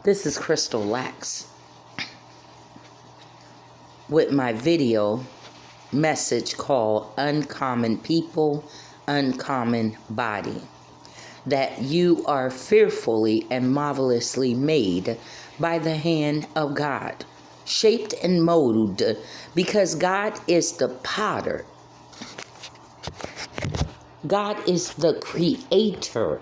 This is Crystal Lax with my video message called Uncommon People, Uncommon Body. That you are fearfully and marvelously made by the hand of God, shaped and molded, because God is the potter. God is the creator.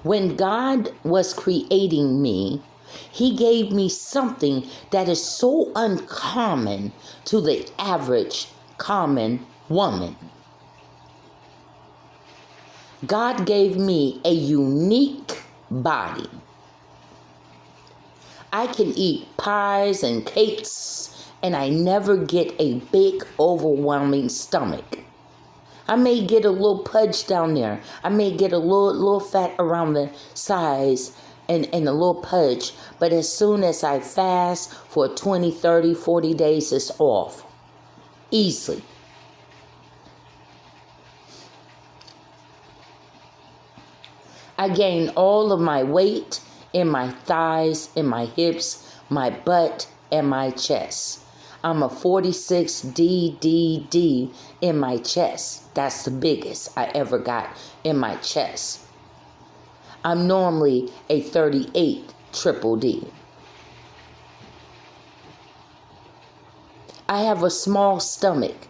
When God was creating me, He gave me something that is so uncommon to the average common woman. God gave me a unique body. I can eat pies and cakes, and I never get a big, overwhelming stomach. I may get a little pudge down there. I may get a little fat around the sides and a little pudge. But as soon as I fast for 20, 30, 40 days, it's off. Easily. I gain all of my weight in my thighs, in my hips, my butt, and my chest. I'm a 46 DDD in my chest. That's the biggest I ever got in my chest. I'm normally a 38 triple D. I have a small stomach.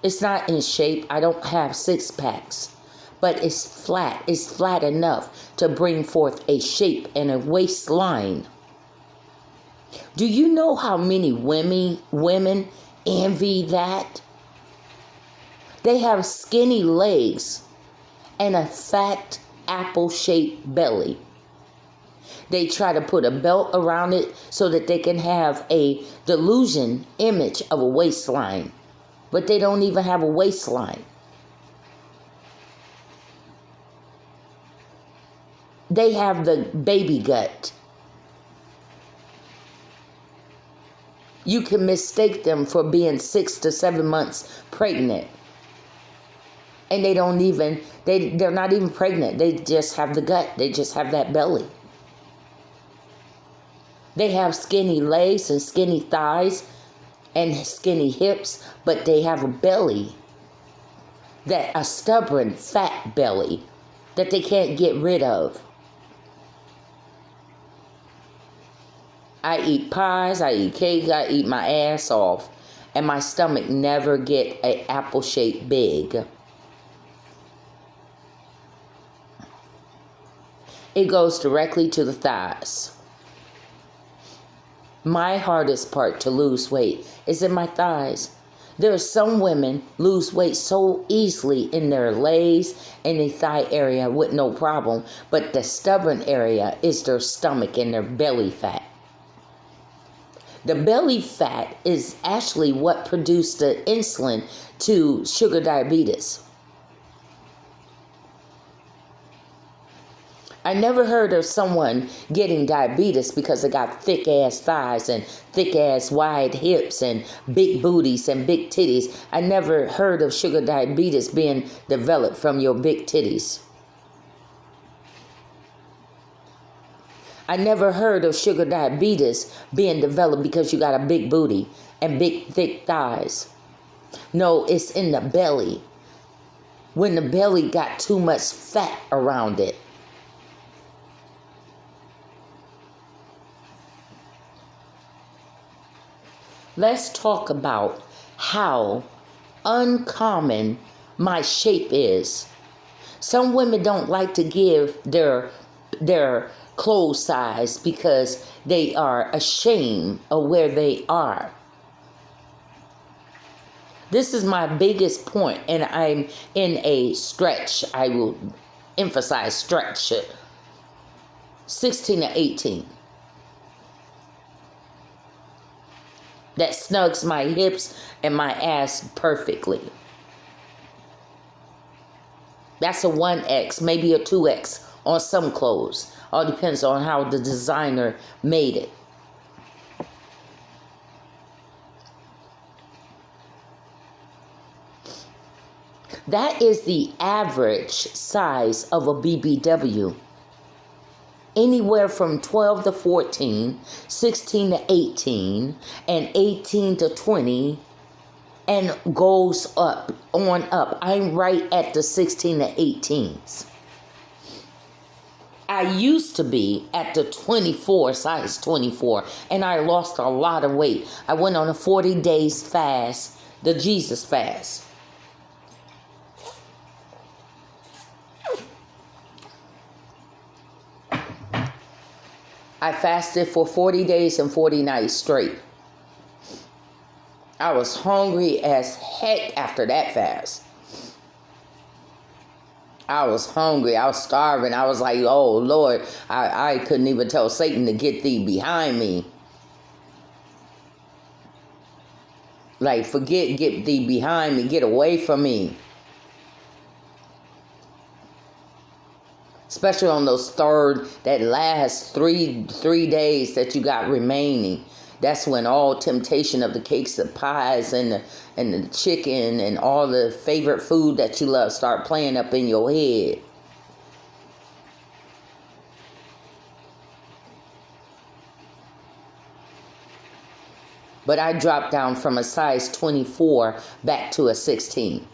It's not in shape. I don't have six packs. But it's flat. It's flat enough to bring forth a shape and a waistline. Do you know how many women envy that? They have skinny legs and a fat apple-shaped belly. They try to put a belt around it so that they can have a delusion image of a waistline. But they don't even have a waistline. They have the baby gut. You can mistake them for being 6 to 7 months pregnant. And they're not even pregnant. They just have the gut. They just have that belly. They have skinny legs and skinny thighs and skinny hips, but they have a belly, a stubborn, fat belly that they can't get rid of. I eat pies, I eat cake, I eat my ass off, and my stomach never get an apple-shaped big. It goes directly to the thighs. My hardest part to lose weight is in my thighs. There are some women lose weight so easily in their legs and the thigh area with no problem, but the stubborn area is their stomach and their belly fat. The belly fat is actually what produced the insulin to sugar diabetes. I never heard of someone getting diabetes because they got thick ass thighs and thick ass wide hips and big booties and big titties. I never heard of sugar diabetes being developed from your big titties. I never heard of sugar diabetes being developed because you got a big booty and big thick thighs. No, it's in the belly. When the belly got too much fat around it. Let's talk about how uncommon my shape is. Some women don't like to give their clothes size because they are ashamed of where they are. This is my biggest point, and I'm in a stretch. I will emphasize stretch. 16 to 18. That snugs my hips and my ass perfectly. That's a 1X, maybe a 2X on some clothes. All depends on how the designer made it. That is the average size of a BBW. anywhere from 12 to 14, 16 to 18, and 18 to 20, and goes up, on up. I'm right at the 16 to 18s. I used to be at the 24, size 24, and I lost a lot of weight. I went on a 40 days fast, the Jesus fast. I fasted for 40 days and 40 nights straight. I was hungry as heck after that fast. I was hungry. I was starving. I was like, oh, Lord, I couldn't even tell Satan to get thee behind me. Like, forget, get thee behind me. Get away from me. Especially on those that last three days that you got remaining. That's when all temptation of the cakes, the pies, and the chicken, and all the favorite food that you love start playing up in your head. But I dropped down from a size 24 back to a 16.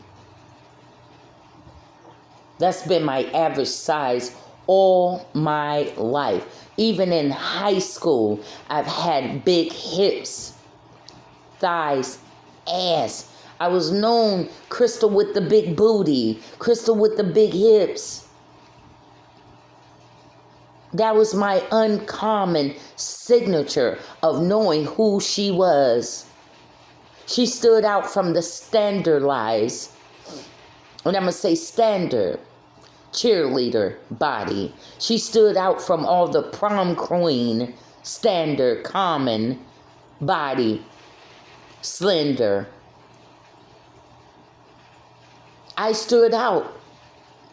That's been my average size all my life. Even in high school, I've had big hips, thighs, ass. I was known Crystal with the big booty, Crystal with the big hips. That was my uncommon signature of knowing who she was. She stood out from the standardized, and I'm going to say standard, cheerleader body. She stood out from all the prom queen, standard, common body, slender. I stood out,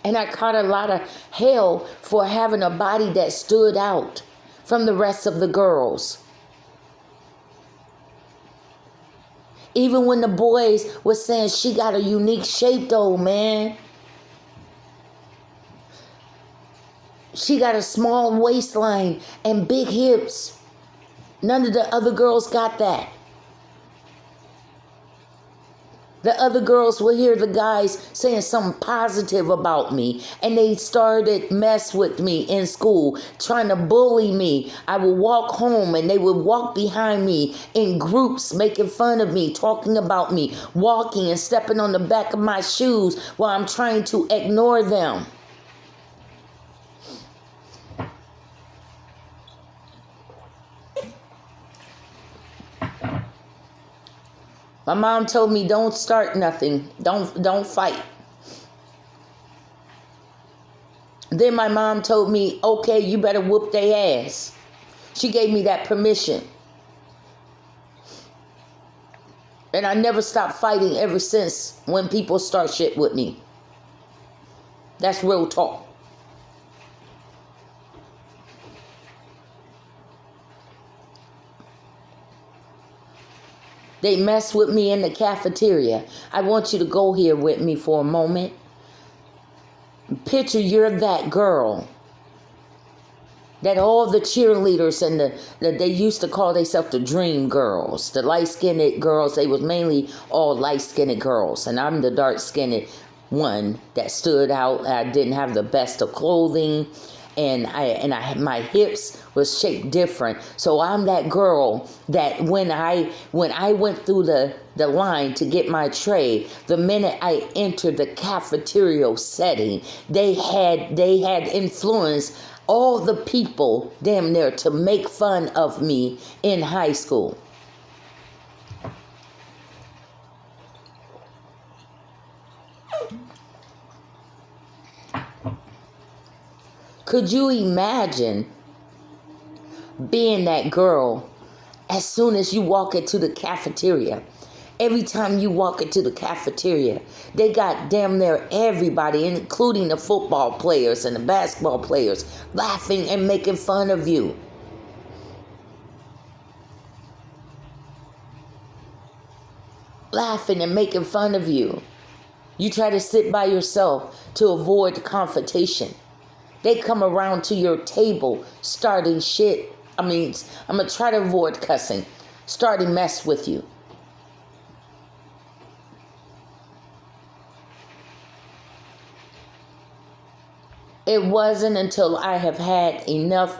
and I caught a lot of hell for having a body that stood out from the rest of the girls. Even when the boys were saying she got a unique shape though, man. She got a small waistline and big hips. None of the other girls got that. The other girls would hear the guys saying something positive about me, and they started mess with me in school, trying to bully me. I would walk home and they would walk behind me in groups, making fun of me, talking about me, walking and stepping on the back of my shoes while I'm trying to ignore them. My mom told me, don't start nothing. Don't fight. Then my mom told me, okay, you better whoop their ass. She gave me that permission. And I never stopped fighting ever since when people start shit with me. That's real talk. They mess with me in the cafeteria. I want you to go here with me for a moment. Picture you're that girl that all the cheerleaders and that they used to call themselves the dream girls, the light-skinned girls. They was mainly all light-skinned girls, and I'm the dark-skinned one that stood out. I didn't have the best of clothing, and my hips was shaped different. So I'm that girl that when I went through the line to get my tray, the minute I entered the cafeteria setting, they had influenced all the people damn near to make fun of me in high school. Could you imagine being that girl as soon as you walk into the cafeteria? Every time you walk into the cafeteria, they got damn near everybody, including the football players and the basketball players, laughing and making fun of you. Laughing and making fun of you. You try to sit by yourself to avoid confrontation. They come around to your table starting shit. I'm going to try to avoid cussing. Starting mess with you. It wasn't until I have had enough.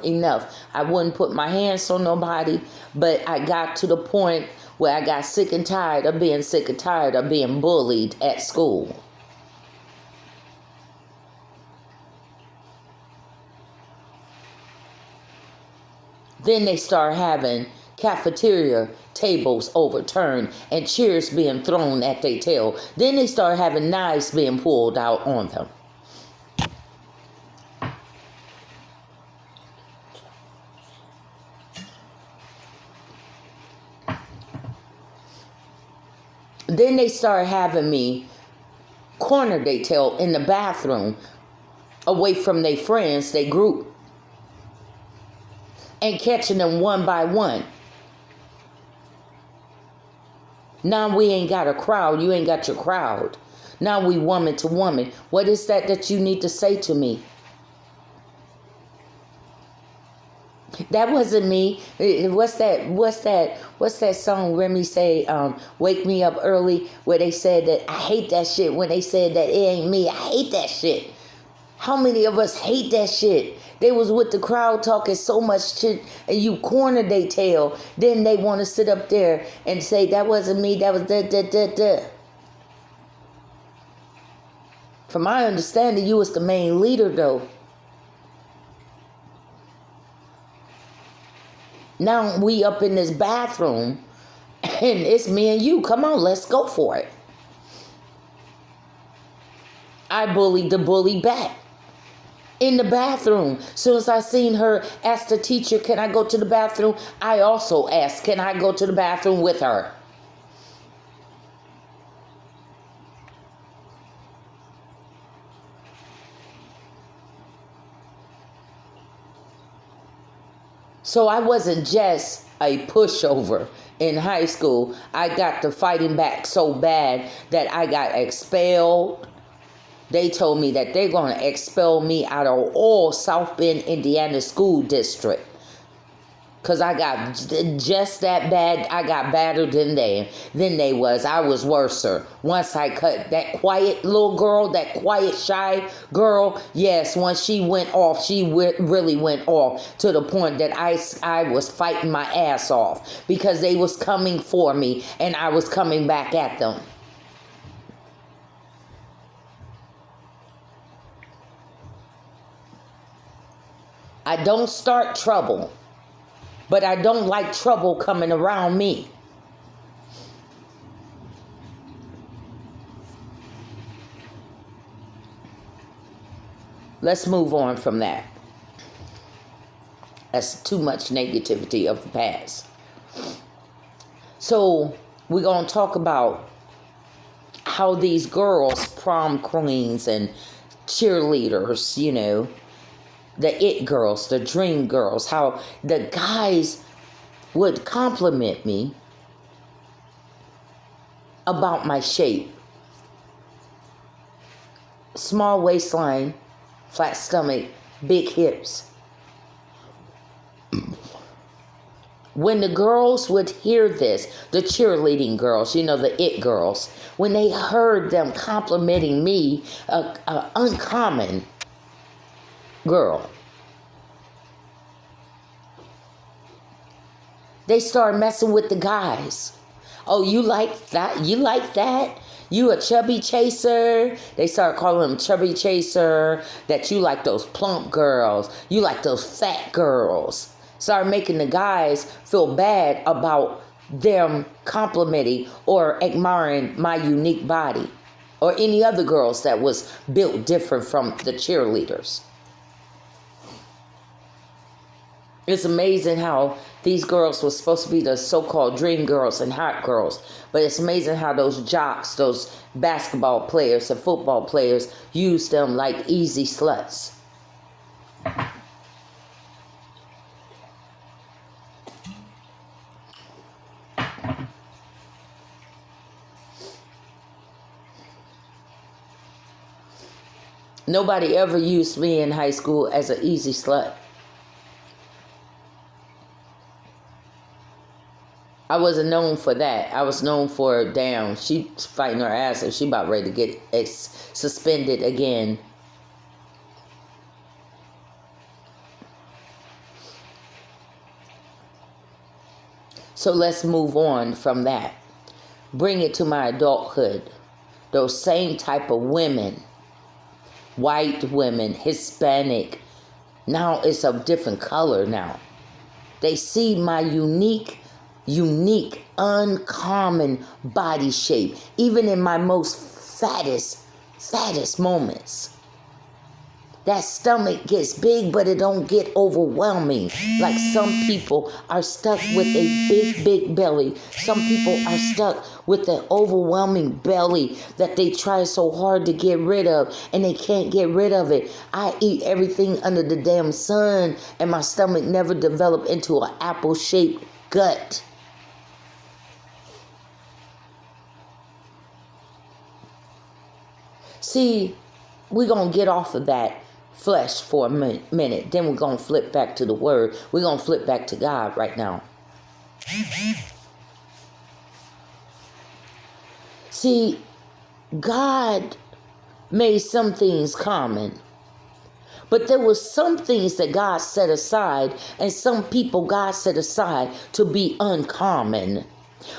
I wouldn't put my hands on nobody, but I got to the point where I got sick and tired of being bullied at school. Then they start having cafeteria tables overturned and chairs being thrown at their tail. Then they start having knives being pulled out on them. Then they start having me corner their tail in the bathroom away from their friends, their group, and catching them one by one. Now we ain't got a crowd. You ain't got your crowd. Now we woman to woman. What is that you need to say to me? That wasn't me. What's that song Remy say, Wake Me Up Early, where they said that I hate that shit when they said that it ain't me. I hate that shit. How many of us hate that shit? They was with the crowd talking so much shit and you cornered their tail. Then they want to sit up there and say that wasn't me, that was da. From my understanding, you was the main leader though. Now we up in this bathroom and it's me and you. Come on, let's go for it. I bullied the bully back in the bathroom. Soon as I seen her ask the teacher, can I go to the bathroom? I also asked, can I go to the bathroom with her? So I wasn't just a pushover in high school. I got to fighting back so bad that I got expelled. They told me that they're going to expel me out of all South Bend, Indiana school district. Because I got just that bad. I got badder than they was. I was worser. Once I cut that quiet little girl, that quiet, shy girl, yes, once she went off, she really went off to the point that I was fighting my ass off because they was coming for me and I was coming back at them. I don't start trouble. But I don't like trouble coming around me. Let's move on from that. That's too much negativity of the past. So we're going to talk about how these girls, prom queens and cheerleaders, the it girls, the dream girls, how the guys would compliment me about my shape. Small waistline, flat stomach, big hips. When the girls would hear this, the cheerleading girls, the it girls, when they heard them complimenting me, uncommon girl, they start messing with the guys. Oh, you like that? You like that? You a chubby chaser? They start calling them chubby chaser, that you like those plump girls. You like those fat girls. Start making the guys feel bad about them complimenting or admiring my unique body or any other girls that was built different from the cheerleaders. It's amazing how these girls were supposed to be the so-called dream girls and hot girls. But it's amazing how those jocks, those basketball players and football players use them like easy sluts. Nobody ever used me in high school as an easy slut. I wasn't known for that. I was known for, damn, she fighting her ass and she about ready to get suspended again. So let's move on from that. Bring it to my adulthood. Those same type of women, white women, Hispanic, now it's a different color now. They see my unique, uncommon body shape, even in my most fattest moments. That stomach gets big, but it don't get overwhelming. Like some people are stuck with a big belly. Some people are stuck with an overwhelming belly that they try so hard to get rid of, and they can't get rid of it. I eat everything under the damn sun, and my stomach never developed into an apple-shaped gut. See, we're going to get off of that flesh for a minute. Then we're going to flip back to the word. We're going to flip back to God right now. See, God made some things common. But there were some things that God set aside, and some people God set aside to be uncommon.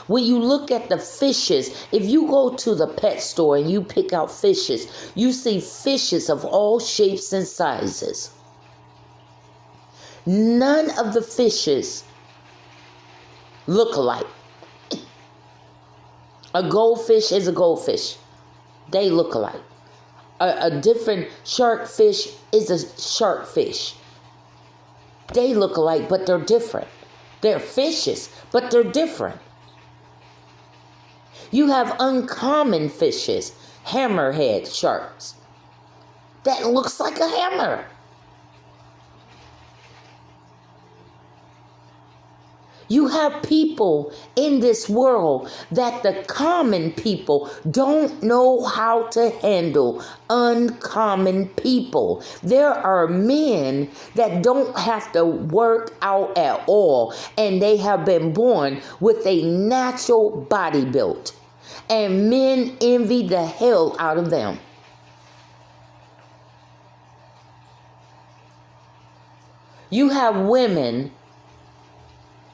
When you look at the fishes, if you go to the pet store and you pick out fishes, you see fishes of all shapes and sizes. None of the fishes look alike. A goldfish is a goldfish. They look alike. A different shark fish is a shark fish. They look alike, but they're different. They're fishes, but they're different. You have uncommon fishes, hammerhead sharks. That looks like a hammer. You have people in this world that the common people don't know how to handle uncommon people. There are men that don't have to work out at all, and they have been born with a natural body build. And men envy the hell out of them. You have women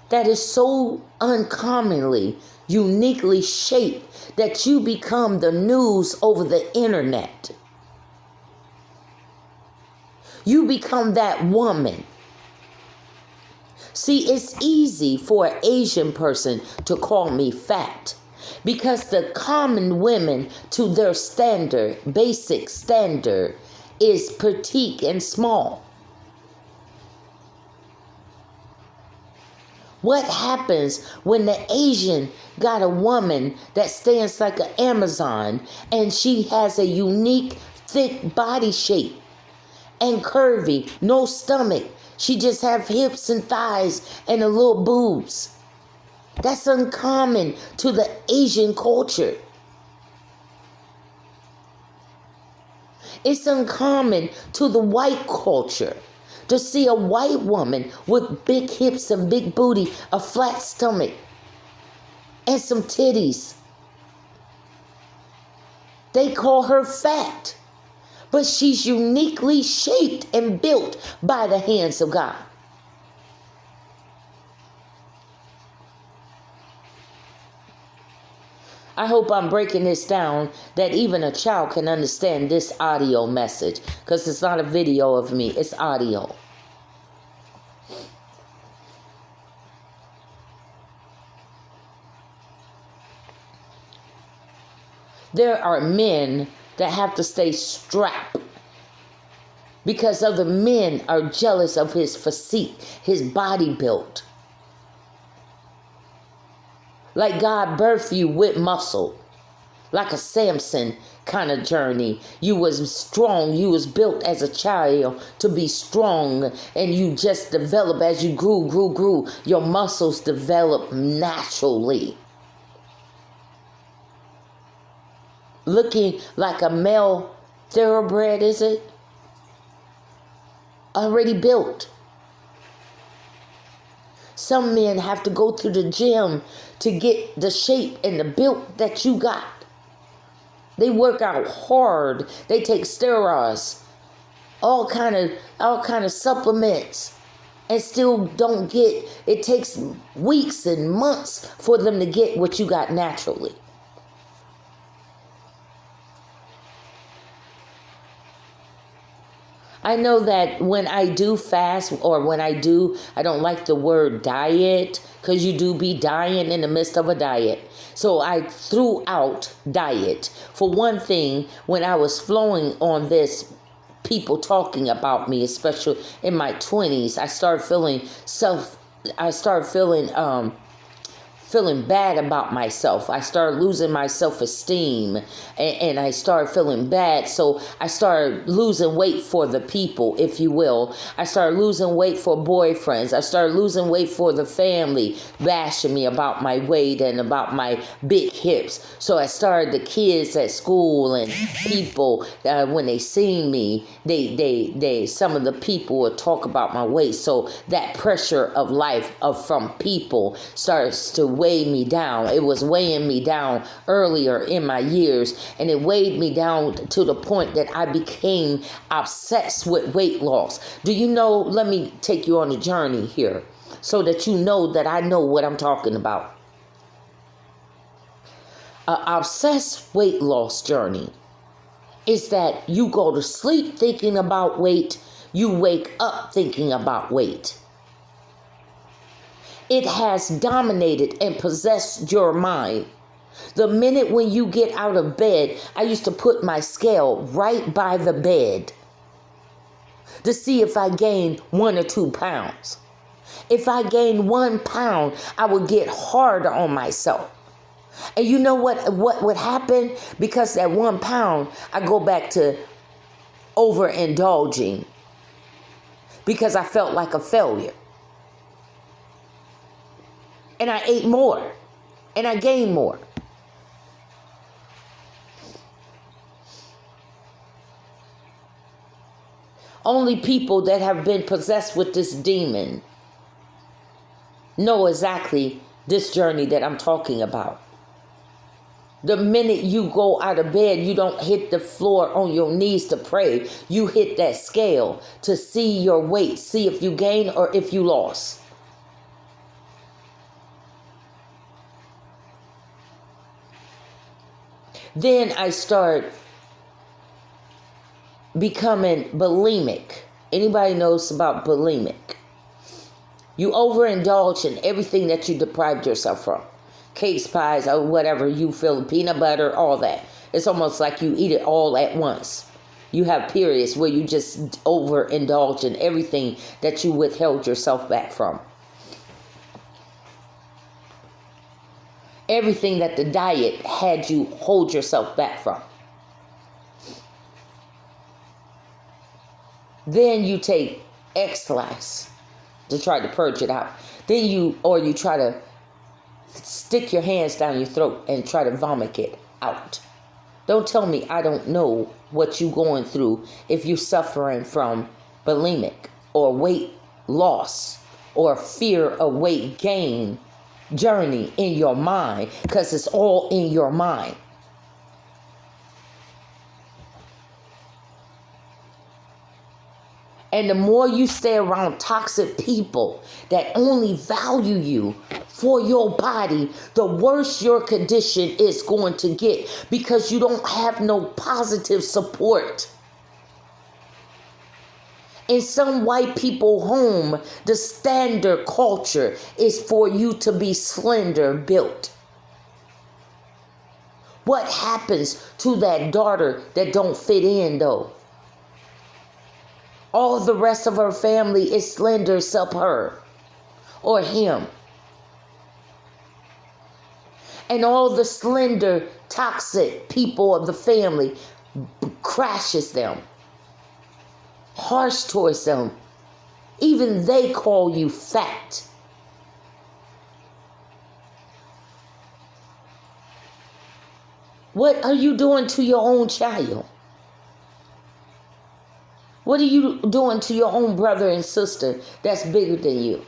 that is so uncommonly, uniquely shaped that you become the news over the internet. You become that woman. See, it's easy for an Asian person to call me fat, because the common women, to their standard, basic standard, is petite and small. What happens when the Asian got a woman that stands like an Amazon, and she has a unique, thick body shape and curvy, no stomach? She just have hips and thighs and a little boobs. That's uncommon to the Asian culture. It's uncommon to the white culture to see a white woman with big hips and big booty, a flat stomach, and some titties. They call her fat, but she's uniquely shaped and built by the hands of God. I hope I'm breaking this down that even a child can understand this audio message, because it's not a video of me, it's audio. There are men that have to stay strapped because other men are jealous of his physique, his body build. Like God birthed you with muscle, like a Samson kind of journey. You was strong. You was built as a child to be strong, and you just develop as you grew. Your muscles develop naturally. Looking like a male thoroughbred is it? Already built. Some men have to go to the gym to get the shape and the build that you got. They work out hard. They take steroids, all kind of supplements, and still don't get. It takes weeks and months for them to get what you got naturally. I know that when I do fast, or when I don't like the word diet, because you do be dying in the midst of a diet. So I threw out diet. For one thing, when I was flowing on this, people talking about me, especially in my 20s, I started feeling bad about myself. I started losing my self-esteem, and I started feeling bad. So I started losing weight for the people, if you will. I started losing weight for boyfriends. I started losing weight for the family, bashing me about my weight and about my big hips. So I started the kids at school and people, when they seen me, they some of the people would talk about my weight. So that pressure of life from people starts to weigh me down. It was weighing me down earlier in my years, and it weighed me down to the point that I became obsessed with weight loss. Do you know, let me take you on a journey here so that you know that I know what I'm talking about. An obsessed weight loss journey is that you go to sleep thinking about weight, you wake up thinking about weight. It has dominated and possessed your mind. The minute when you get out of bed, I used to put my scale right by the bed to see if I gained 1 or 2 pounds. If I gained 1 pound, I would get harder on myself. And you know what would happen? Because that 1 pound, I go back to overindulging because I felt like a failure. And I ate more, and I gained more. Only people that have been possessed with this demon know exactly this journey that I'm talking about. The minute you go out of bed, you don't hit the floor on your knees to pray. You hit that scale to see your weight, see if you gain or if you lost. Then I start becoming bulimic. Anybody knows about bulimic? You overindulge in everything that you deprived yourself from. Cakes, pies, or whatever you feel, peanut butter, all that. It's almost like you eat it all at once. You have periods where you just overindulge in everything that you withheld yourself back from. Everything that the diet had you hold yourself back from. Then you take X-Lax to try to purge it out. Then you try to stick your hands down your throat and try to vomit it out. Don't tell me I don't know what you're going through if you're suffering from bulimic or weight loss or fear of weight gain journey in your mind, because it's all in your mind. And the more you stay around toxic people that only value you for your body, the worse your condition is going to get, because you don't have no positive support. In some white people home, the standard culture is for you to be slender built. What happens to that daughter that don't fit in though? All the rest of her family is slender except her or him. And all the slender, toxic people of the family crashes them. Harsh towards them. Even they call you fat. What are you doing to your own child? What are you doing to your own brother and sister that's bigger than you?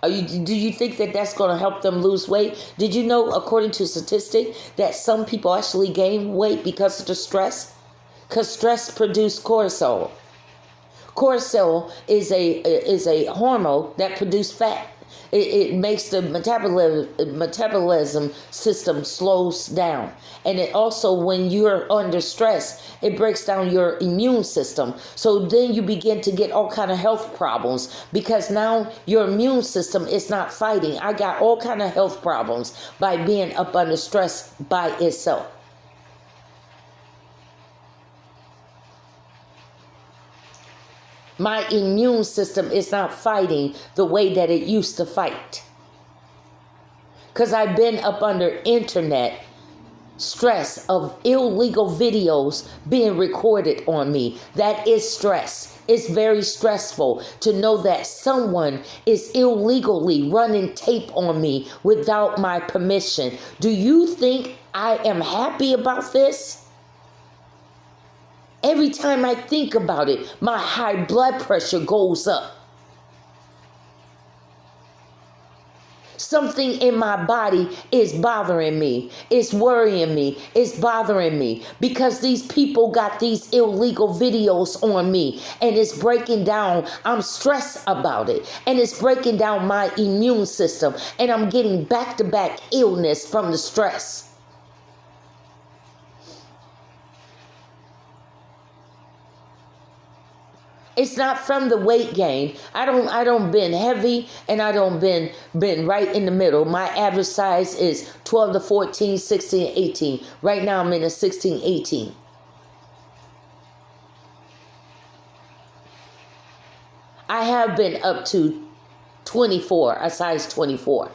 Do you think that that's going to help them lose weight? Did you know, according to statistics, that some people actually gain weight because of the stress? Because stress produces cortisol. Cortisol is a hormone that produces fat. It makes the metabolism system slows down. And it also, when you're under stress, it breaks down your immune system. So then you begin to get all kind of health problems because now your immune system is not fighting. I got all kind of health problems by being up under stress by itself. My immune system is not fighting the way that it used to fight. Because I've been up under internet stress of illegal videos being recorded on me. That is stress. It's very stressful to know that someone is illegally running tape on me without my permission. Do you think I am happy about this? Every time I think about it, my high blood pressure goes up. Something in my body is bothering me. It's worrying me. It's bothering me because these people got these illegal videos on me and it's breaking down. I'm stressed about it and it's breaking down my immune system and I'm getting back-to-back illness from the stress. It's not from the weight gain. I don't been heavy and I don't been right in the middle. My average size is 12 to 14, 16, 18. Right now I'm in a 16, 18. I have been up to 24, a size 24.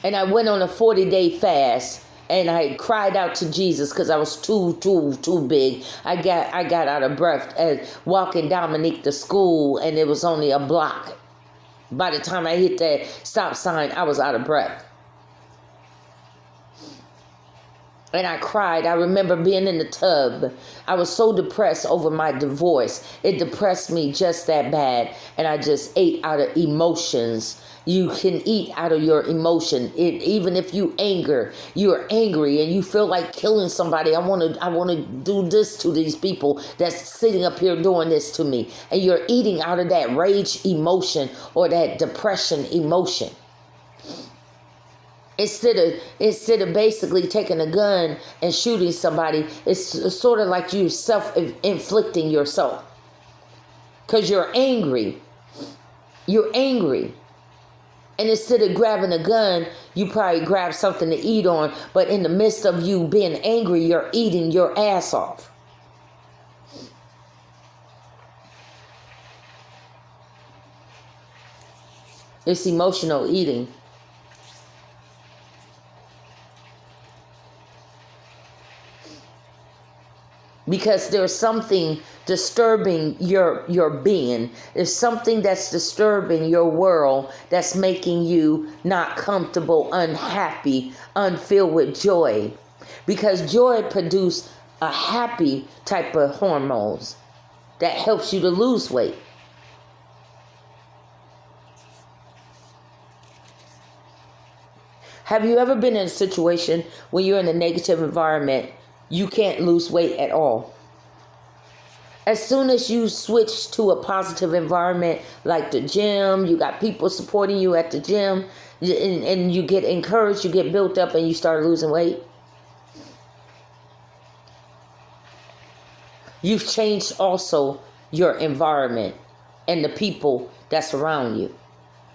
And I went on a 40-day fast. And I cried out to Jesus because I was too big. I got out of breath walking Dominique to school, and it was only a block. By the time I hit that stop sign, I was out of breath. And I cried. I remember being in the tub. I was so depressed over my divorce. It depressed me just that bad. And I just ate out of emotions. You can eat out of your emotion. Even if you're angry and you feel like killing somebody. I want to do this to these people that's sitting up here doing this to me. And you're eating out of that rage emotion or that depression emotion. Instead of basically taking a gun and shooting somebody, it's sort of like you self-inflicting yourself. Because you're angry. You're angry. And instead of grabbing a gun, you probably grab something to eat on. But in the midst of you being angry, you're eating your ass off. It's emotional eating. Because there's something disturbing your being. There's something that's disturbing your world that's making you not comfortable, unhappy, unfilled with joy. Because joy produces a happy type of hormones that helps you to lose weight. Have you ever been in a situation when you're in a negative environment, you can't lose weight at all? As soon as you switch to a positive environment like the gym, you got people supporting you at the gym, and you get encouraged, you get built up, and you start losing weight. You've changed also your environment and the people that's around you.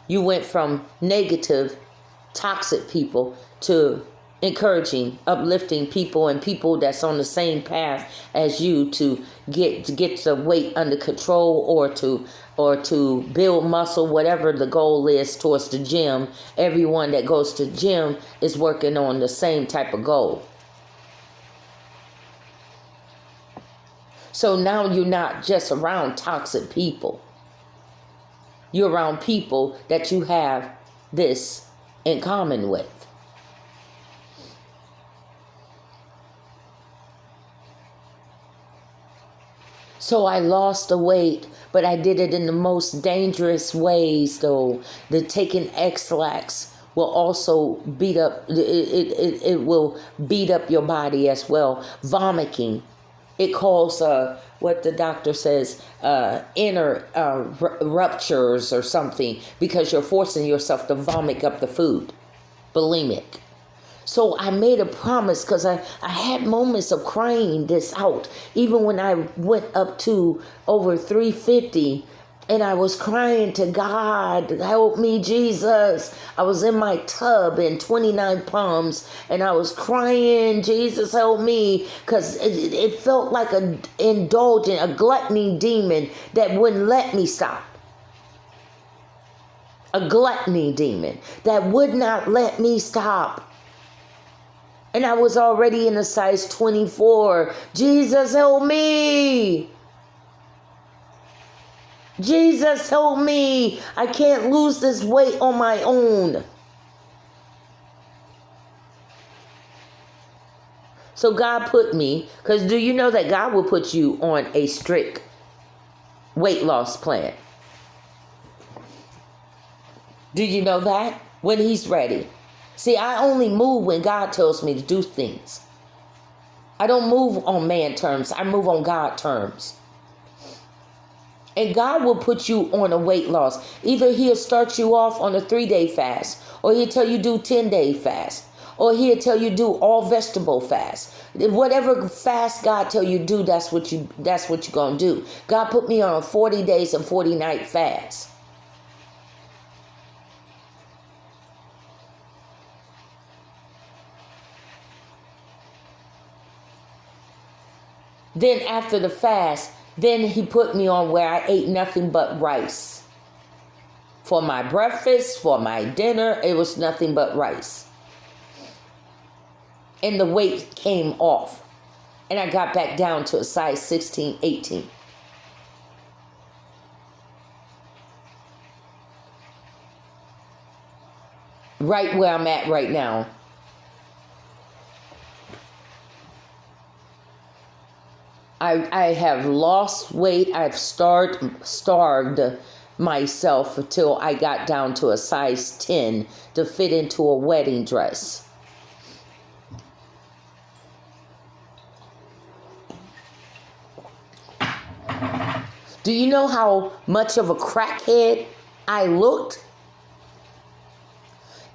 You went from negative, toxic people to encouraging, uplifting people and people that's on the same path as you to get the weight under control or to build muscle, whatever the goal is towards the gym. Everyone that goes to the gym is working on the same type of goal. So now you're not just around toxic people. You're around people that you have this in common with. So I lost the weight, but I did it in the most dangerous ways, though. The taking X-Lax will also beat up, it will beat up your body as well. Vomiting. It calls, what the doctor says, inner ruptures or something, because you're forcing yourself to vomit up the food. Bulimic. So I made a promise, because I had moments of crying this out. Even when I went up to over 350 and I was crying to God, help me, Jesus. I was in my tub in 29 Palms and I was crying, Jesus, help me. Because it felt like a indulgent, a gluttony demon that wouldn't let me stop. A gluttony demon that would not let me stop. And I was already in a size 24. Jesus, help me. Jesus, help me. I can't lose this weight on my own. So God put me, because do you know that God will put you on a strict weight loss plan? Do you know that? When He's ready. See, I only move when God tells me to do things. I don't move on man terms. I move on God terms. And God will put you on a weight loss. Either He'll start you off on a 3-day fast, or He'll tell you do 10-day fast, or He'll tell you do all vegetable fast. Whatever fast God tell you do, that's what you're gonna do. God put me on a 40 days and 40 night fast. Then after the fast, then He put me on where I ate nothing but rice. For my breakfast, for my dinner, it was nothing but rice. And the weight came off. And I got back down to a size 16, 18. Right where I'm at right now. I have lost weight. I've starved myself until I got down to a size 10 to fit into a wedding dress. Do you know how much of a crackhead I looked?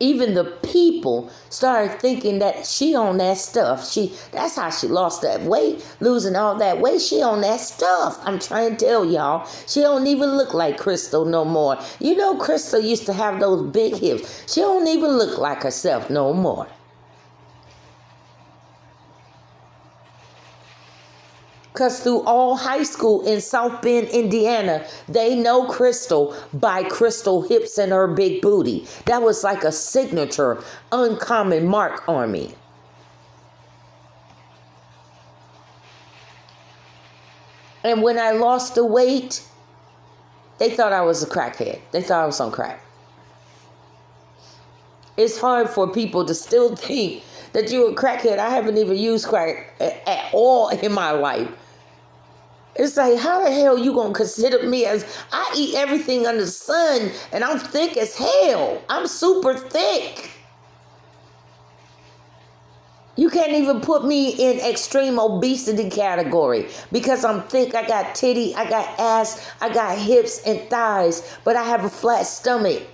Even the people started thinking that she on that stuff. That's how she lost that weight, losing all that weight. She on that stuff. I'm trying to tell y'all. She don't even look like Crystal no more. You know, Crystal used to have those big hips. She don't even look like herself no more. Because through all high school in South Bend, Indiana, they know Crystal by Crystal hips and her big booty. That was like a signature, uncommon mark on me. And when I lost the weight, they thought I was a crackhead. They thought I was on crack. It's hard for people to still think that you're a crackhead. I haven't even used crack at all in my life. It's like, how the hell you gonna consider me as, I eat everything under the sun and I'm thick as hell. I'm super thick. You can't even put me in extreme obesity category because I'm thick. I got titty, I got ass, I got hips and thighs, but I have a flat stomach.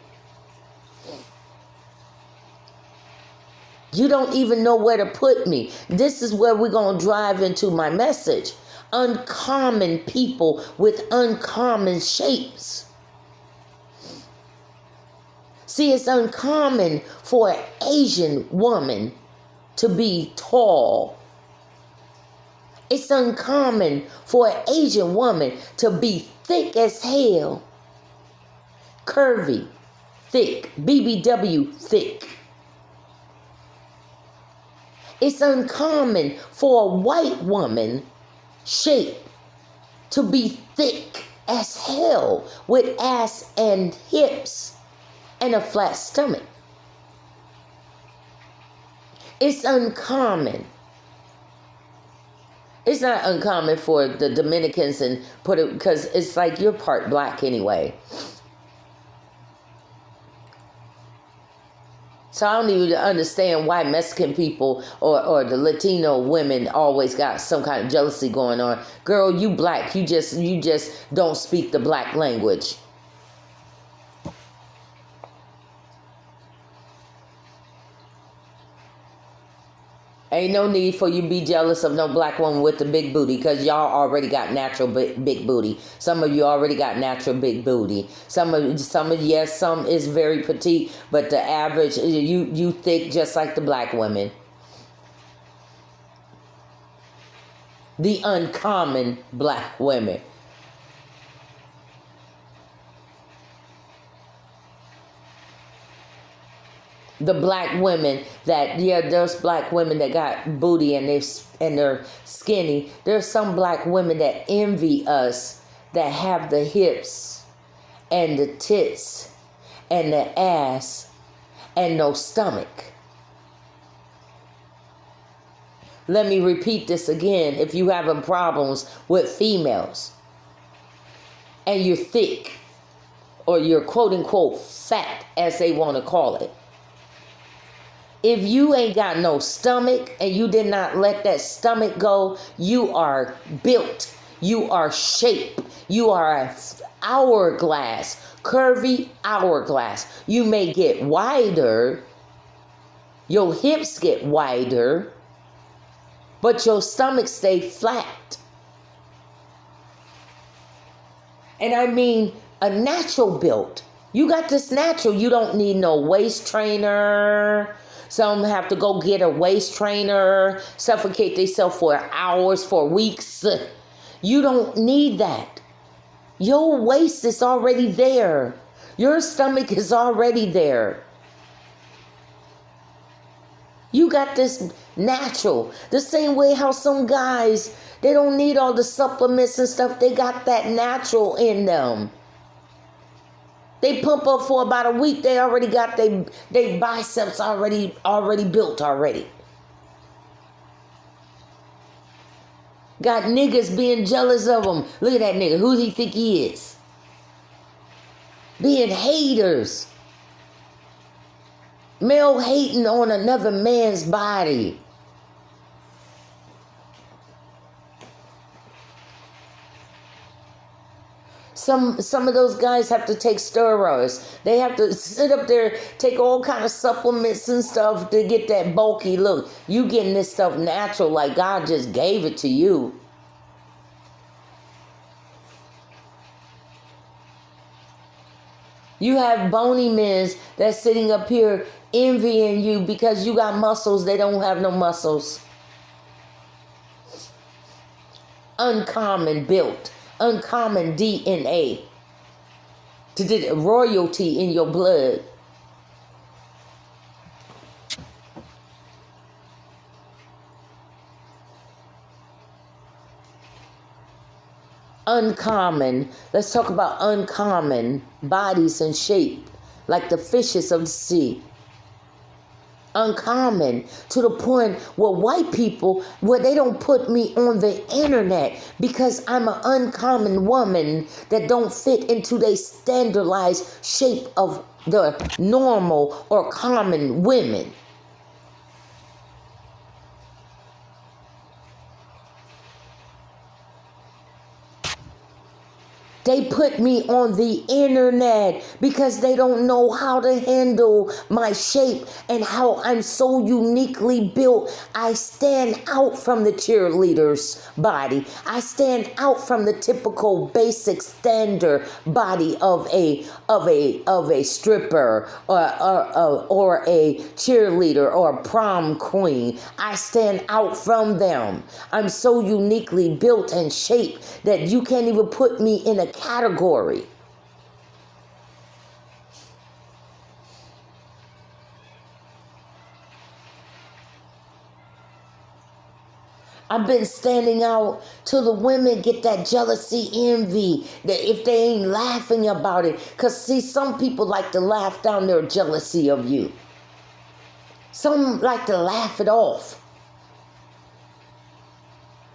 You don't even know where to put me. This is where we're going to drive into my message. Uncommon people with uncommon shapes. See, it's uncommon for an Asian woman to be tall. It's uncommon for an Asian woman to be thick as hell. Curvy, thick, BBW, thick. It's uncommon for a white woman shape to be thick as hell with ass and hips and a flat stomach. It's uncommon It's not uncommon for the Dominicans and because it's like you're part black anyway. So I don't even understand why Mexican people or the Latino women always got some kind of jealousy going on. Girl, you black. You just don't speak the black language. Ain't no need for you to be jealous of no black woman with the big booty, because y'all already got natural big booty. Some of you already got natural big booty. Some is very petite, but the average, you thick just like the black women. The uncommon black women. The black women that, there's black women that got booty and they're skinny. There's some black women that envy us that have the hips and the tits and the ass and no stomach. Let me repeat this again. If you having problems with females and you're thick or you're quote unquote fat, as they want to call it, if you ain't got no stomach and you did not let that stomach go, you are built, you are shaped, you are an hourglass, curvy hourglass. You may get wider, your hips get wider, but your stomach stay flat. And I mean a natural build. You got this natural. You don't need no waist trainer. Some have to go get a waist trainer, suffocate themselves for hours, for weeks. You don't need that. Your waist is already there. Your stomach is already there. You got this natural. The same way how some guys, they don't need all the supplements and stuff. They got that natural in them. They pump up for about a week. They already got they biceps already built already. Got niggas being jealous of them. Look at that nigga. Who do he think he is? Being haters. Male hating on another man's body. Some of those guys have to take steroids. They have to sit up there, take all kind of supplements and stuff to get that bulky look. You getting this stuff natural, like God just gave it to you. You have bony men that's sitting up here envying you because you got muscles. They don't have no muscles. Uncommon built. Uncommon DNA, to royalty in your blood. Uncommon. Let's talk about uncommon bodies and shape, like the fishes of the sea. Uncommon to the point where white people, where they don't put me on the internet because I'm an uncommon woman that don't fit into their standardized shape of the normal or common women. They put me on the internet because they don't know how to handle my shape and how I'm so uniquely built. I stand out from the cheerleader's body. I stand out from the typical basic standard body of a stripper or a cheerleader or a prom queen. I stand out from them. I'm so uniquely built and shaped that you can't even put me in a category. I've been standing out till the women get that jealousy, envy, that if they ain't laughing about it. Because see, some people like to laugh down their jealousy of you. Some like to laugh it off.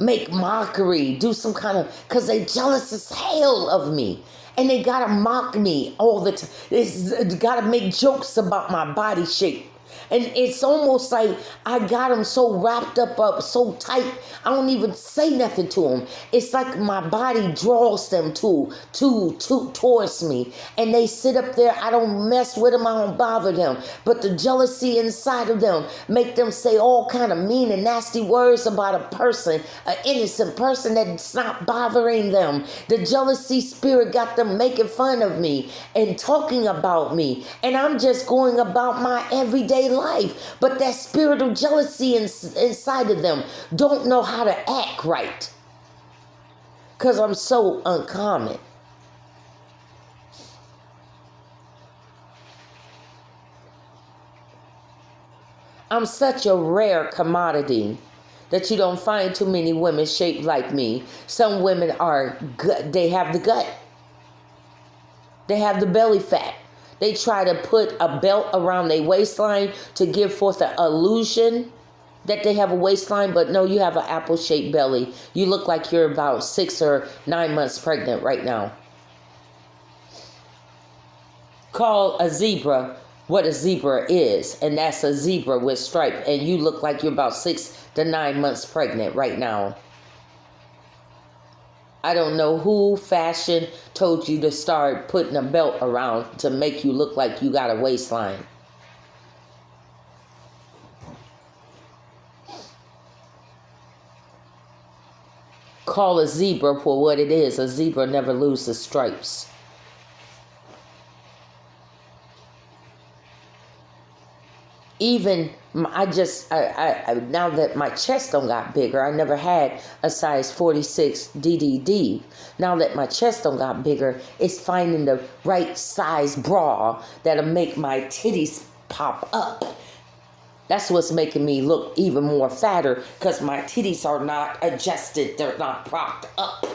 make mockery, do some kind of, because they jealous as hell of me. And they gotta mock me all the time. It's gotta make jokes about my body shape. And it's almost like I got them so wrapped up so tight, I don't even say nothing to them. It's like my body draws them towards me. And they sit up there. I don't mess with them. I don't bother them. But the jealousy inside of them make them say all kind of mean and nasty words about a person, an innocent person that's not bothering them. The jealousy spirit got them making fun of me and talking about me. And I'm just going about my everyday life. But that spirit of jealousy inside of them don't know how to act right. Because I'm so uncommon. I'm such a rare commodity that you don't find too many women shaped like me. Some women are gut. They have the gut. They have the belly fat. They try to put a belt around their waistline to give forth an illusion that they have a waistline, but no, you have an apple-shaped belly. You look like you're about 6 or 9 months pregnant right now. Call a zebra what a zebra is, and that's a zebra with stripe, and you look like you're about 6 to 9 months pregnant right now. I don't know who fashion told you to start putting a belt around to make you look like you got a waistline. Call a zebra for what it is. A zebra never loses stripes. Even now that my chest don't got bigger, I never had a size 46 DDD. Now that my chest don't got bigger, it's finding the right size bra that'll make my titties pop up. That's what's making me look even more fatter, because my titties are not adjusted. They're not propped up.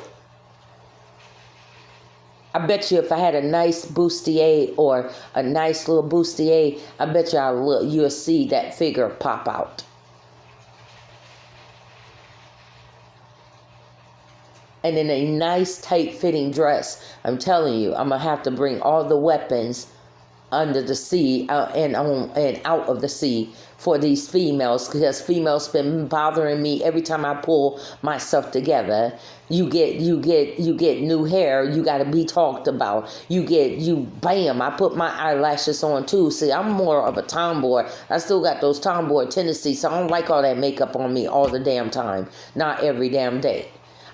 I bet you if I had a nice bustier or a nice little bustier, I bet you you'll see that figure pop out. And in a nice tight fitting dress, I'm telling you, I'm going to have to bring all the weapons under the sea and out of the sea for these females, because females been bothering me every time I pull myself together. You get new hair, you got to be talked about. Bam, I put my eyelashes on too. See, I'm more of a tomboy. I still got those tomboy tendencies, so I don't like all that makeup on me all the damn time. Not every damn day.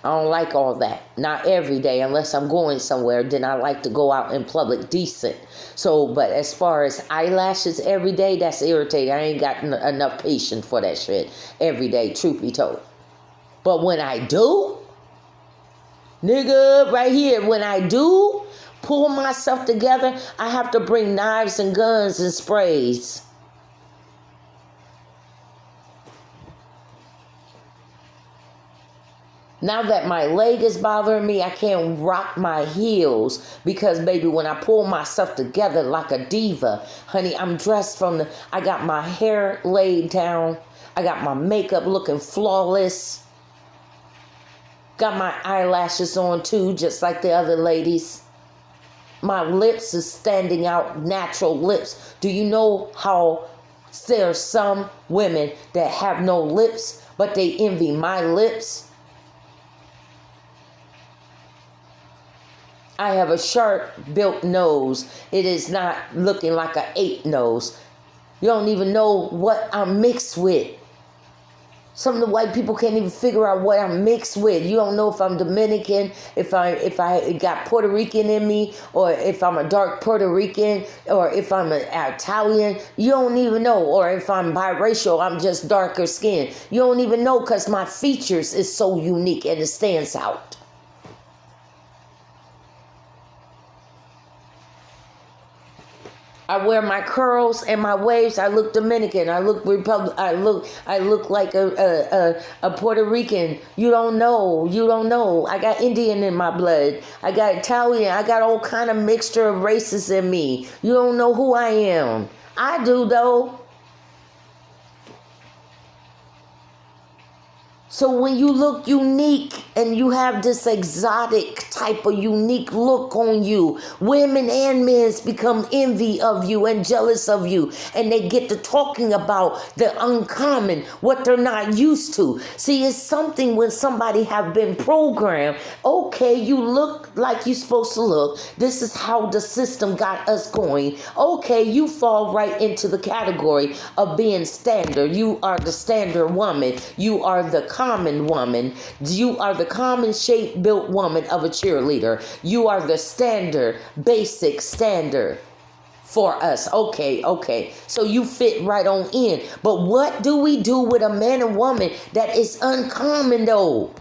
I don't like all that. Not every day, unless I'm going somewhere. Then I like to go out in public decent. So, but as far as eyelashes every day, that's irritating. I ain't got enough patience for that shit every day, truth be told. But when I do, nigga, right here, when I do pull myself together, I have to bring knives and guns and sprays. Now that my leg is bothering me, I can't rock my heels because, baby, when I pull myself together like a diva, honey, I'm dressed I got my hair laid down. I got my makeup looking flawless. Got my eyelashes on too, just like the other ladies. My lips is standing out, natural lips. Do you know how there's some women that have no lips, but they envy my lips? I have a sharp-built nose. It is not looking like an 8 nose. You don't even know what I'm mixed with. Some of the white people can't even figure out what I'm mixed with. You don't know if I'm Dominican, if I got Puerto Rican in me, or if I'm a dark Puerto Rican, or if I'm an Italian. You don't even know. Or if I'm biracial, I'm just darker skin. You don't even know, because my features is so unique and it stands out. I wear my curls and my waves. I look Dominican. I look Republic. I look like a Puerto Rican. You don't know. You don't know. I got Indian in my blood. I got Italian. I got all kind of mixture of races in me. You don't know who I am. I do though. So when you look unique and you have this exotic type of unique look on you, women and men become envy of you and jealous of you. And they get to talking about the uncommon, what they're not used to. See, it's something when somebody have been programmed. Okay, you look like you're supposed to look. This is how the system got us going. Okay, you fall right into the category of being standard. You are the standard woman. You are the common woman. You are the common shape built woman of a cheerleader. You are the standard, basic standard for us. Okay. So you fit right on in. But what do we do with a man and woman that is uncommon though?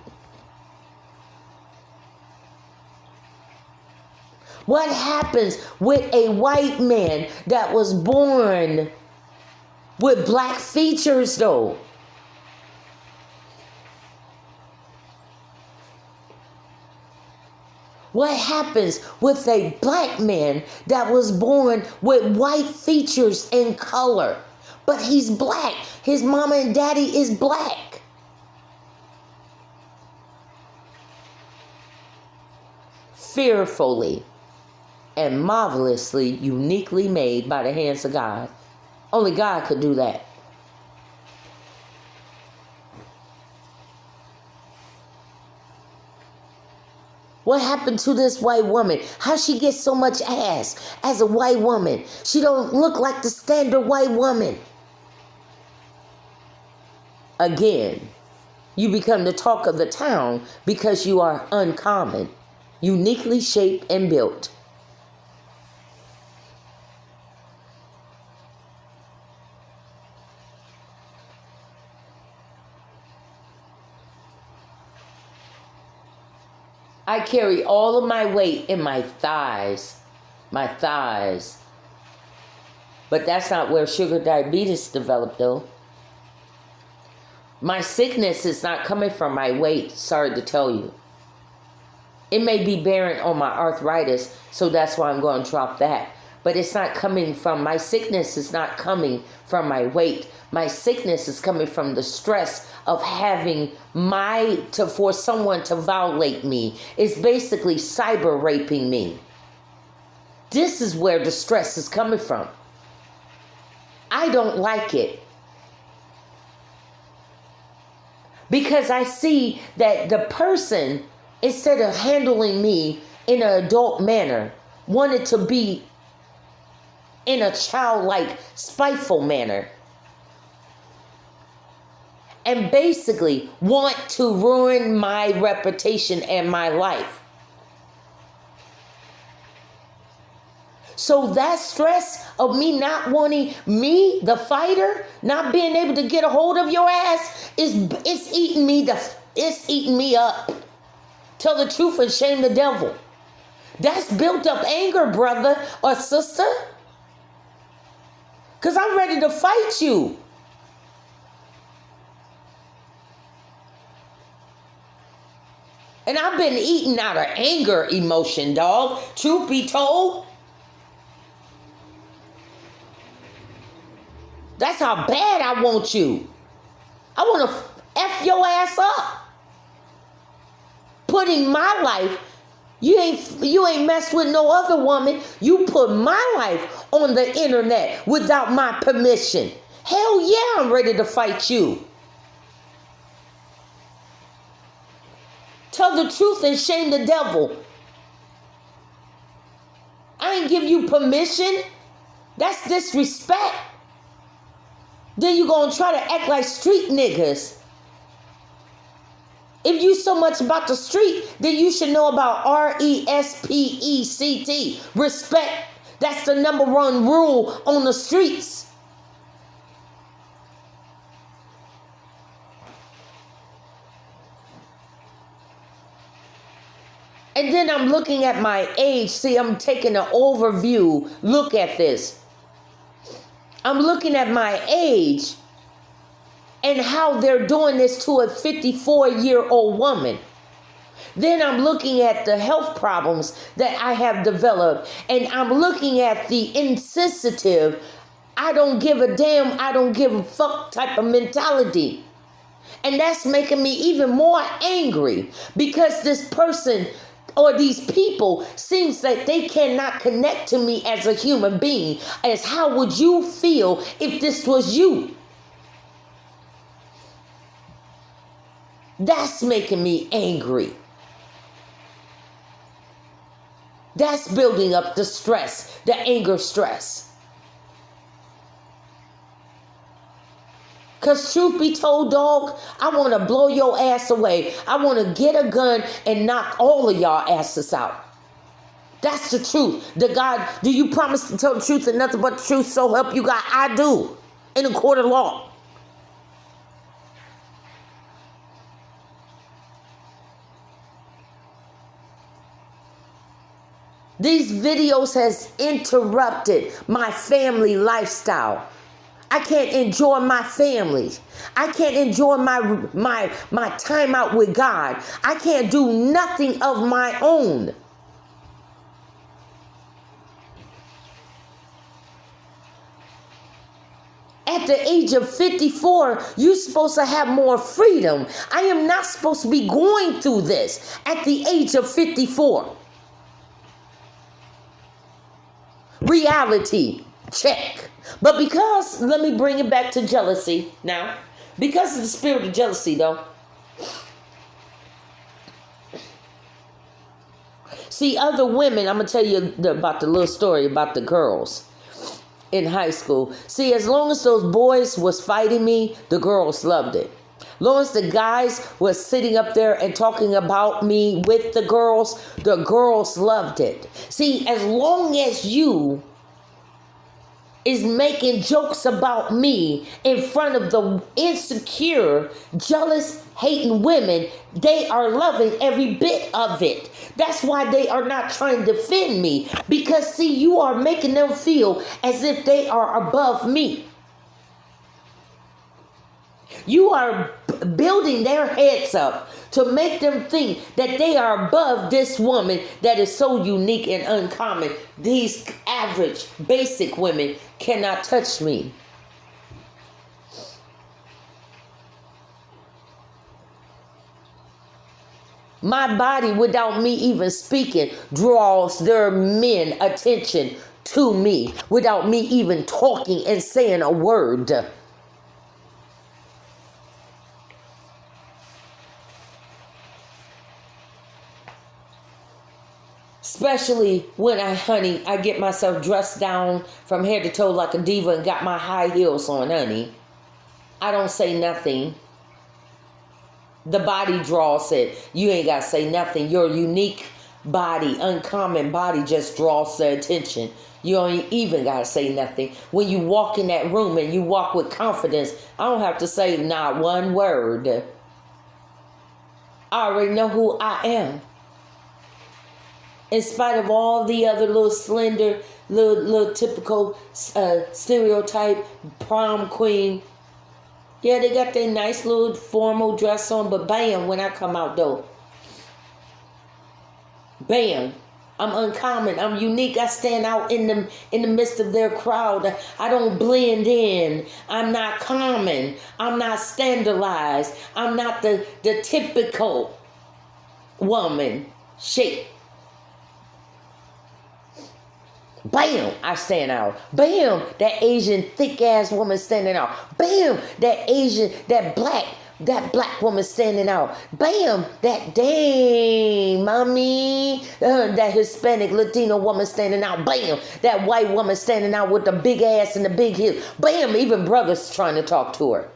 What happens with a white man that was born with black features though? What happens with a black man that was born with white features and color, but he's black? His mama and daddy is black. Fearfully and marvelously, uniquely made by the hands of God. Only God could do that. What happened to this white woman? How she get so much ass as a white woman? She don't look like the standard white woman. Again, you become the talk of the town because you are uncommon, uniquely shaped and built. I carry all of my weight in my thighs. My thighs. But that's not where sugar diabetes developed though. My sickness is not coming from my weight, sorry to tell you. It may be bearing on my arthritis, so that's why I'm going to drop that. But it's not coming from, my sickness is not coming from my weight. My sickness is coming from the stress of having for someone to violate me. It's basically cyber raping me. This is where the stress is coming from. I don't like it. Because I see that the person, instead of handling me in an adult manner, wanted to be in a childlike, spiteful manner. And basically want to ruin my reputation and my life. So that stress of me not wanting me, the fighter, not being able to get a hold of your ass, it's eating me up. Tell the truth and shame the devil. That's built up anger, brother or sister. Because I'm ready to fight you. And I've been eating out of anger emotion, dog. Truth be told. That's how bad I want you. I want to F your ass up. Putting my life, you ain't messed with no other woman. You put my life on the internet without my permission. Hell yeah, I'm ready to fight you. Tell the truth and shame the devil. I ain't give you permission. That's disrespect. Then you gonna try to act like street niggas. If you so much about the street, then you should know about RESPECT. Respect. That's the number one rule on the streets. And then I'm looking at my age. See, I'm taking an overview. Look at this. I'm looking at my age and how they're doing this to a 54-year-old woman. Then I'm looking at the health problems that I have developed. And I'm looking at the insensitive, I don't give a damn, I don't give a fuck type of mentality. And that's making me even more angry because this person or these people seems that they cannot connect to me as a human being. As how would you feel if this was you? That's making me angry. That's building up the stress, the anger stress. Because truth be told, dog, I want to blow your ass away. I want to get a gun and knock all of y'all asses out. That's the truth. The God, do you promise to tell the truth and nothing but the truth, so help you God? I do. In a court of law. These videos has interrupted my family lifestyle. I can't enjoy my family. I can't enjoy my time out with God. I can't do nothing of my own. At the age of 54, you're supposed to have more freedom. I am not supposed to be going through this at the age of 54. Reality check. But because, let me bring it back to jealousy now. Because of the spirit of jealousy, though. See, other women, I'm going to tell you about the little story about the girls in high school. See, as long as those boys was fighting me, the girls loved it. As long as the guys was sitting up there and talking about me with the girls loved it. See, as long as you is making jokes about me in front of the insecure, jealous, hating women, they are loving every bit of it. That's why they are not trying to defend me. Because, see, you are making them feel as if they are above me. You are building their heads up to make them think that they are above this woman that is so unique and uncommon. These average, basic women cannot touch me. My body, without me even speaking, draws their men attention to me without me even talking and saying a word. Especially when I get myself dressed down from head to toe like a diva and got my high heels on, honey. I don't say nothing. The body draws it. You ain't got to say nothing. Your unique body, uncommon body just draws the attention. You don't even got to say nothing. When you walk in that room and you walk with confidence, I don't have to say not one word. I already know who I am. In spite of all the other little slender, little typical stereotype prom queen. Yeah, they got their nice little formal dress on, but bam, when I come out though. Bam. I'm uncommon. I'm unique. I stand out in the midst of their crowd. I don't blend in. I'm not common. I'm not standardized. I'm not the typical woman shape. Bam, I stand out. Bam, that Asian thick ass woman standing out. Bam, that black woman standing out. Bam, that dang mommy, that Hispanic Latino woman standing out. Bam, that white woman standing out with the big ass and the big hips. Bam, even brothers trying to talk to her.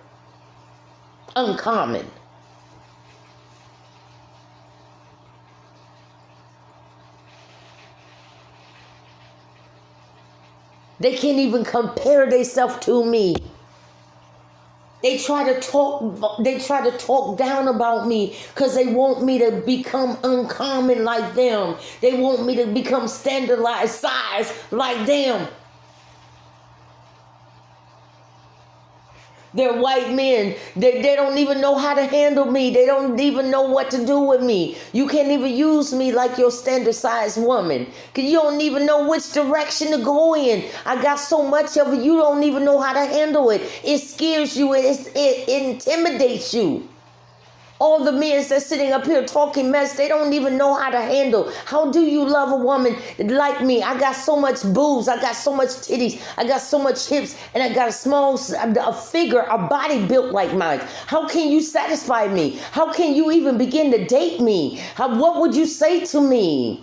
Uncommon. They can't even compare themselves to me. They try to talk down about me because they want me to become uncommon like them. They want me to become standardized size like them. They're white men. They don't even know how to handle me. They don't even know what to do with me. You can't even use me like your standard size woman. Because you don't even know which direction to go in. I got so much of it, you don't even know how to handle it. It scares you. It intimidates you. All the men that's sitting up here talking mess, they don't even know how to handle. How do you love a woman like me? I got so much boobs, I got so much titties, I got so much hips, and I got a figure, a body built like mine. How can you satisfy me? How can you even begin to date me? What would you say to me?